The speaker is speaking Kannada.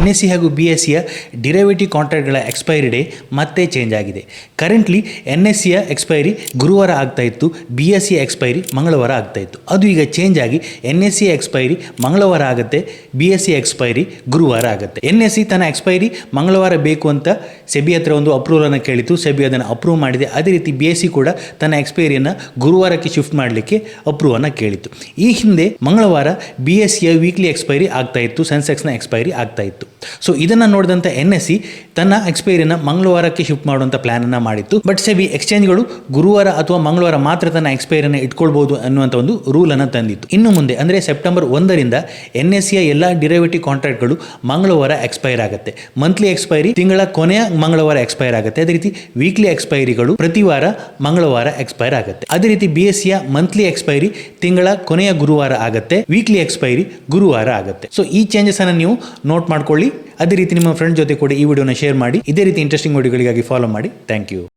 NSE ಹಾಗೂ BSEಯ ಡಿರೈವೇಟಿವ್ ಕಾಂಟ್ರಾಕ್ಟ್ಗಳ ಎಕ್ಸ್ಪೈರಿ ಡೇ ಮತ್ತೆ ಚೇಂಜ್ ಆಗಿದೆ. ಕರೆಂಟ್ಲಿ NSEಯ ಎಕ್ಸ್ಪೈರಿ ಗುರುವಾರ ಆಗ್ತಾ ಇತ್ತು, BSEಯ ಎಕ್ಸ್ಪೈರಿ ಮಂಗಳವಾರ ಆಗ್ತಾ ಇತ್ತು. ಅದು ಈಗ ಚೇಂಜ್ ಆಗಿ NSE ಎಕ್ಸ್ಪೈರಿ ಮಂಗಳವಾರ ಆಗುತ್ತೆ, BSE ಎಕ್ಸ್ಪೈರಿ ಗುರುವಾರ ಆಗುತ್ತೆ. NSE ತನ್ನ ಎಕ್ಸ್ಪೈರಿ ಮಂಗಳವಾರ ಬೇಕು ಅಂತ ಸೆಬಿ ಹತ್ರ ಒಂದು ಅಪ್ರೂವಲನ್ನು ಕೇಳಿತು, ಸೆಬಿ ಅದನ್ನು ಅಪ್ರೂವ್ ಮಾಡಿದೆ. ಅದೇ ರೀತಿ BSE ಕೂಡ ತನ್ನ ಎಕ್ಸ್ಪೈರಿಯನ್ನು ಗುರುವಾರಕ್ಕೆ ಶಿಫ್ಟ್ ಮಾಡಲಿಕ್ಕೆ ಅಪ್ರೂವನ್ನು ಕೇಳಿತು. ಈ ಹಿಂದೆ ಮಂಗಳವಾರ BSEಯ ವೀಕ್ಲಿ ಎಕ್ಸ್ಪೈರಿ ಆಗ್ತಾ ಇತ್ತು, ಸೆನ್ಸೆಕ್ಸ್ನ ಎಕ್ಸ್ಪೈರಿ ಆಗ್ತಾ ಇತ್ತು. ಸೊ ಇದನ್ನು ನೋಡಿದಂಥ NSE ತನ್ನ ಎಕ್ಸ್ಪೈರಿನ ಮಂಗಳವಾರಕ್ಕೆ ಶಿಫ್ಟ್ ಮಾಡುವಂಥ ಪ್ಲಾನನ್ನು ಮಾಡಿತ್ತು. ಬಟ್ ಸೆಬಿ ಎಕ್ಸ್ಚೇಂಜ್ಗಳು ಗುರುವಾರ ಅಥವಾ ಮಂಗಳವಾರ ಮಾತ್ರ ತನ್ನ ಎಕ್ಸ್ಪೈರಿಯನ್ನು ಇಟ್ಕೊಳ್ಬಹುದು ಅನ್ನುವಂಥ ಒಂದು ರೂಲನ್ನು ತಂದಿತ್ತು. ಇನ್ನು ಮುಂದೆ ಅಂದರೆ ಸೆಪ್ಟೆಂಬರ್ 1ರಿಂದ NSEಯ ಎಲ್ಲ ಡಿರೈವೇಟಿವ್ ಕಾಂಟ್ರಾಕ್ಟ್ಗಳು ಮಂಗಳವಾರ ಎಕ್ಸ್ಪೈರ್ ಆಗುತ್ತೆ. ಮಂತ್ಲಿ ಎಕ್ಸ್ಪೈರಿ ತಿಂಗಳ ಕೊನೆಯ ಮಂಗಳವಾರ ಎಕ್ಸ್ಪೈರ್ ಆಗುತ್ತೆ. ಅದೇ ರೀತಿ ವೀಕ್ಲಿ ಎಕ್ಸ್ಪೈರಿಗಳು ಪ್ರತಿ ವಾರ ಮಂಗಳವಾರ ಎಕ್ಸ್ಪೈರ್ ಆಗುತ್ತೆ. ಅದೇ ರೀತಿ BSEಯ ಮಂತ್ಲಿ ಎಕ್ಸ್ಪೈರಿ ತಿಂಗಳ ಕೊನೆಯ ಗುರುವಾರ ಆಗುತ್ತೆ, ವೀಕ್ಲಿ ಎಕ್ಸ್ಪೈರಿ ಗುರುವಾರ ಆಗುತ್ತೆ. ಸೊ ಈ ಚೇಂಜಸ್ ಅನ್ನು ನೀವು ನೋಟ್ ಮಾಡ್ಕೊಳ್ಳಿ. ಅದೇ ರೀತಿ ನಿಮ್ಮ ಫ್ರೆಂಡ್ ಜೊತೆ ಕೂಡ ಈ ವಿಡಿಯೋನ ಶೇರ್ ಮಾಡಿ. ಇದೇ ರೀತಿ ಇಂಟ್ರೆಸ್ಟಿಂಗ್ ವಿಡಿಯೋಗಳಿಗಾಗಿ ಫಾಲೋ ಮಾಡಿ. Thank you.